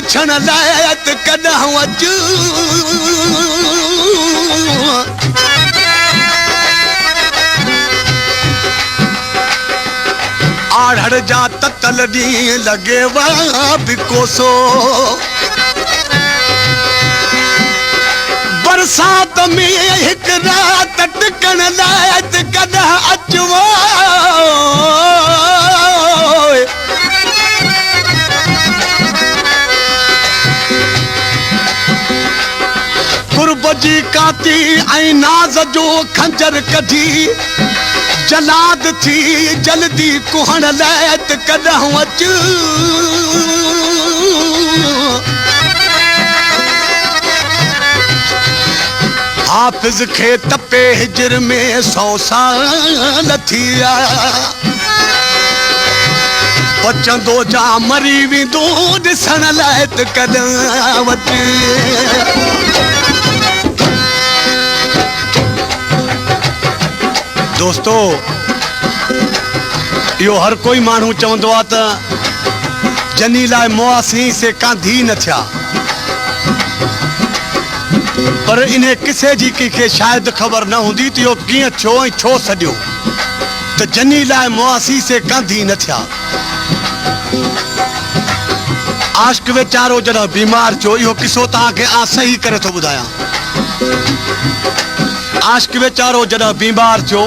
पुछण लाइ त कॾहिं अचु आढ़ जा ततल ॾींहं लॻे वा बि कोसो बरसात में हिकु रात टिकण लाइ त कॾहिं अचो कुर्ब जी काती ऐं नाज़ जो खंजर कढी जलाद थी जल्दी कुहण लाइ त कॾहिं अचु हाफ़िज़ खे तपे हिजर में 100 साल थी विया बचंदो जा मरी वेंदो ॾिसण लाइ त कॾहिं अचु दोस्तो यो हर कोई मानू चवंदो आहे त जनी लाइ मुआसी से कांधी न थिया पर इन्हें किसे जी कंहिंखे शायदि ख़बर न हूंदी त इहो कीअं थियो ऐं छो सॼो त जनी लाइ मुआसी से कांधी न थिया आशिक़ वीचारो जॾहिं बीमार थियो इहो किसो तव्हांखे सही करे थो ॿुधायां आशिक़ वीचारो जॾहिं बीमार थियो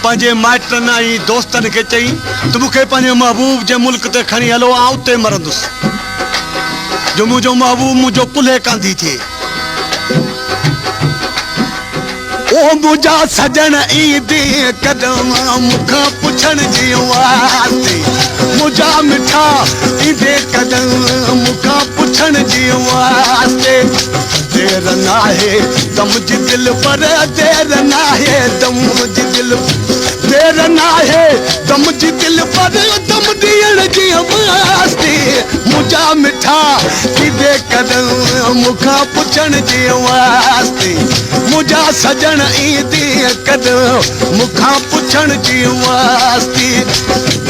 पंहिंजे माइटनि ऐं दोस्तनि खे चई त मूंखे पंहिंजे महबूब जे मुल्क ते खणी हलो उते मरंदुसि जो मुंहिंजो महबूब मुंहिंजो कुल्हे कांधी थिए ओ मुंहिंजा सजण ईंदे कदम मूंखां पुछण जी वास्ते मुंहिंजा मिठा ईंदे कदम मूंखां पुछण जी वास्ते देर नाहे दम जी दिल पर देर नाहे दम जी दिल देर नाहे दम जी दिल पर दम ॾियण जी वास्ते मुंहिंजा मिठा ईंदे कदम मूंखां पुछण जी वास्ते मुंहिंजा सजण ईंदे कदम मूंखां पुछण जी वास्ते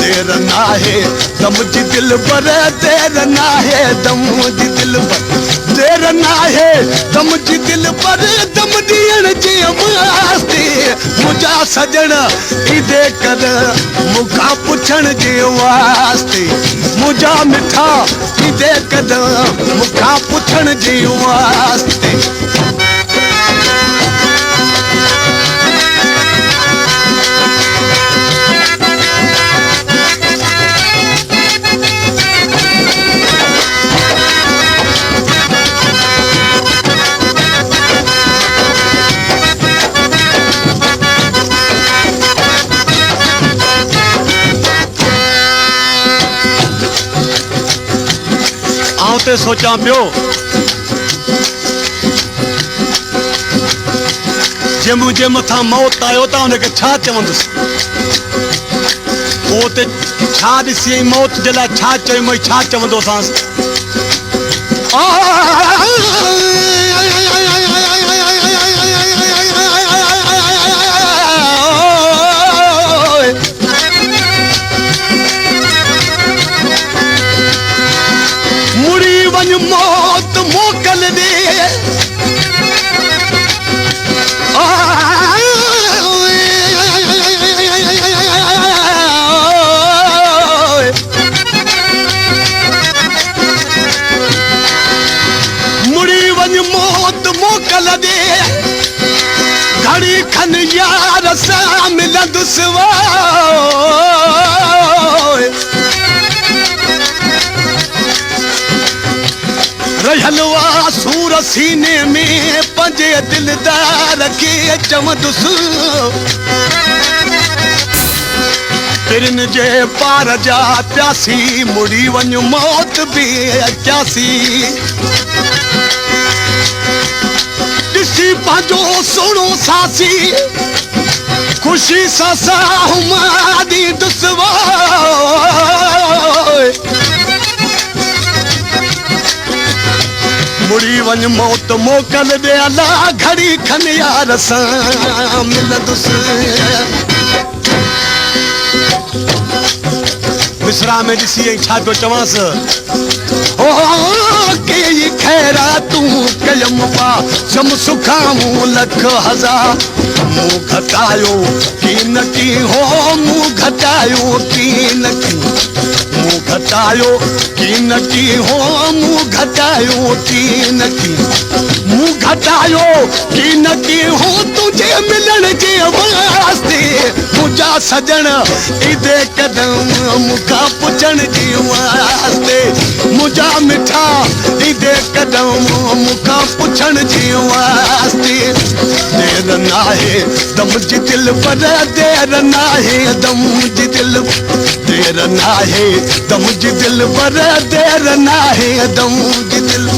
देर नाहे दम जी दिल पर देर नाहे दम जी दिल पर देर नाहे दम जी दिल पर दम ॾियण जे वास्ते मुंहिंजा सजण ईंदे कदम मूंखां पुछण जे वास्ते मुंहिंजा मिठा ईंदे कदम मूंखां पुछण जे वास्ते ते सोचा पियो जे मुंहिंजे मथां मौत आयो त हुनखे छा चवंदुसि पोइ ते छा ॾिसी मौत जे लाइ छा चयो छा चवंदोसांसि मौत मोकल दे मुड़ी वञ मौत मोकल दे घड़ी खन यार सां मिलंदुसि रहियलवा सूर सीने में पंजे दिलदार खे चवंदुसि तिरन जे पार जा प्यासी मुड़ी वञ मौत बि अचासी ॾिसी पंहिंजो सुहिणो सासी ख़ुशी सां साहु मां ॾींदुसि मुड़ी वञ मौत मोकल दे अला घड़ी खन यार सां मिलंदुसि मिसरा में ॾिसी छा थो चवांसि ओ के खैरा तूं कयम पा सम सुखामूं लख हज़ार मूं घटायो की न की हो मूं घटायो की न की मूं घटायो की न की हो मूं घटायो की न की मूं घटायो की न की हो तुझे मिलण जे वास्ते मुंहिंजा सजण ईदे कदम मूंखां पुछण जे वास्ते मुंहिंजा मिठा ईदे कदम मूंखां पुछण जे वास्ते देर नाहे दम जी दिल पर देर नाहे दम जी दिल देर नाहे दम जी दिल पर देर नाहे दम जी दिल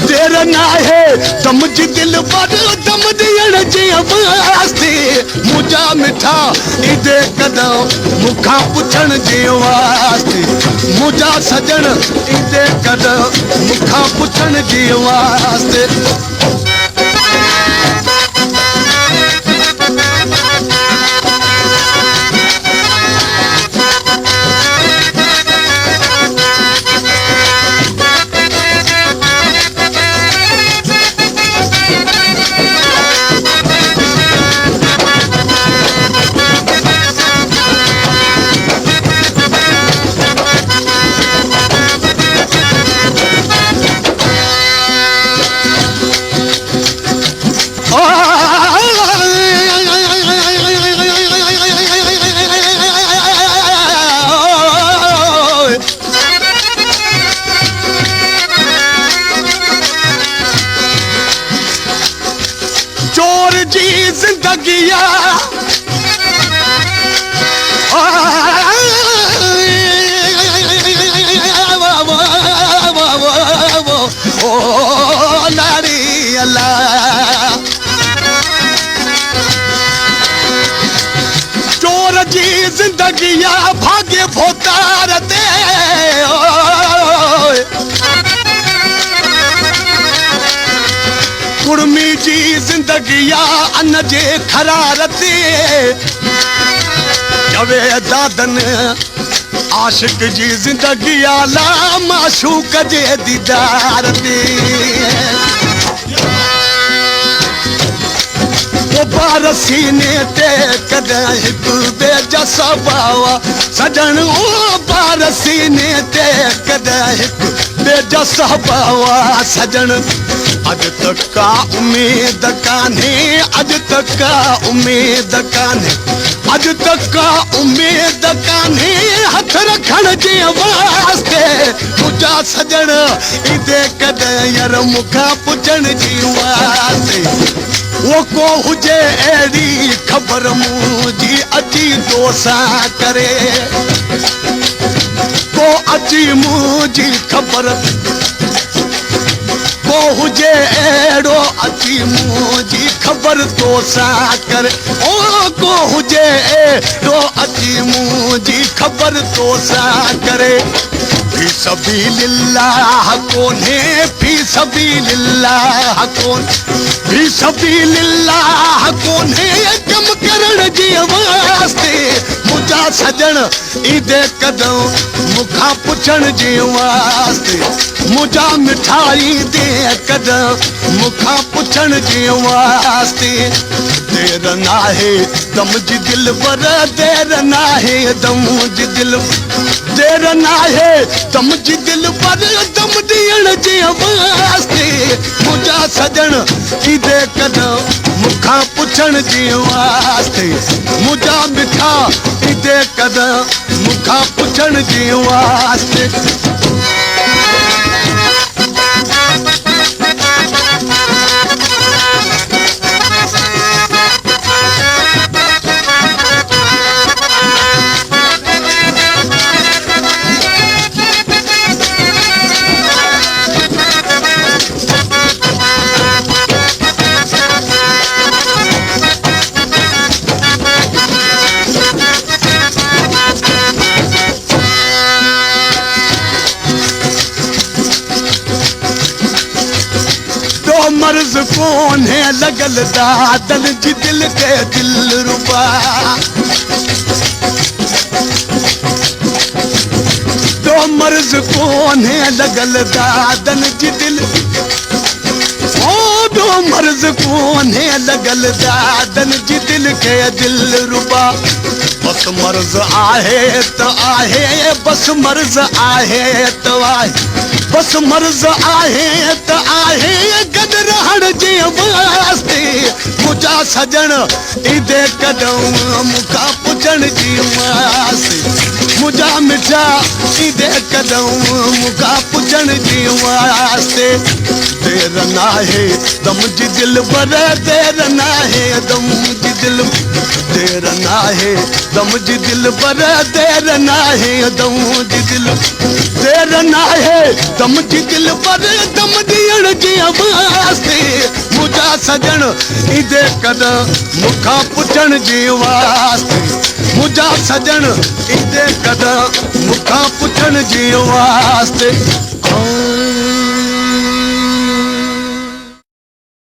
देर नाहे दम जी दिल पर दम ॾियण जे वास्ते मुंहिंजा मिठा ईदे कदम मूंखां पुछण जे वास्ते मुंहिंजा सजण ईदे कदम मूंखां पुछण जे वास्ते चोर जी जिंदगी भाग्य भोतार दे कुड़मी जी जिंदगी अन जे खरार ते जवे दादन आशिक जी जिंदगी ला माशूक जे दीदार ते बार सीने ते कदं हिकु बेजसा बावा सजण ओ बार सीने ते कदं हिकु बेजसा बावा सजण अॼु तक का उमेद कान्हे अॼु तक का उमेद कान्हे अॼु तक का उमेद कान्हे हथ रखण जे वास्ते मुंहिंजा सजण ईदे कदं यार मूंखां पुछण जे वास्ते वो को हुजे अहिड़ी ख़बर मुंहिंजी अची दोसा करे को अची मुंहिंजी ख़बर को हुजे अहिड़ो अची मुंहिंजी ख़बर दोसा करे ओ को हुजे अहिड़ो अची मुंहिंजी ख़बर दोसा करे फी सबीलिल्लाह कोन्हे फी सबीलिल्लाह कोन्हे फी सबीलिल्लाह कोन्हे कम करण जे वास्ते मुंहिंजा सजण ईदे कदम मूंखां पुछण जे वास्ते मुंहिंजा मिठाई दे कदम मूंखां पुछण जे वास्ते देर नाहे दम जी दिल पर देर नाहे दम जी दिल देर नाहे दम जी दिल पर दम ॾियण जे वास्ते मुंहिंजा सजण ईदे कदम मूंखां पुछण जे वास्ते मुंहिंजा मिठा ईदे कदम मूंखां पुछण जे वास्ते मर्ज कोन्हे लगल दादन जी दिल के दिल रुबा मर्ज़ कोन्हे लॻल दादन जी दिल ओॾो मर्ज़ कोन्हे लॻल दादन जी दिल खे दिल रुबा बस मर्ज़ आहे त आहे बस मर्ज़ आहे त आहे बस मर्ज़ आहे त आहे गॾु रहण जे वास्ते मुंहिंजा सजण ईंदे कदम मूंखां पुछण जी वास्ते मुंहिंजा मिठा ईंदे कदम मूंखां पुछण जी वास्ते देर नाहे दम जी दिल बर देर नाहे दम जी दिल देर नाहे दम जी दिल बर देर नाहे दम जी दिल देर नाहे दम जी दिल पर दम ॾियण जी वास्ते मुंहिंजा सजण ईंदे कदम मूंखां पुछण जी वास्ते मुंहिंजा सजण ईंदे कदम मूंखां पुछण जी वास्ते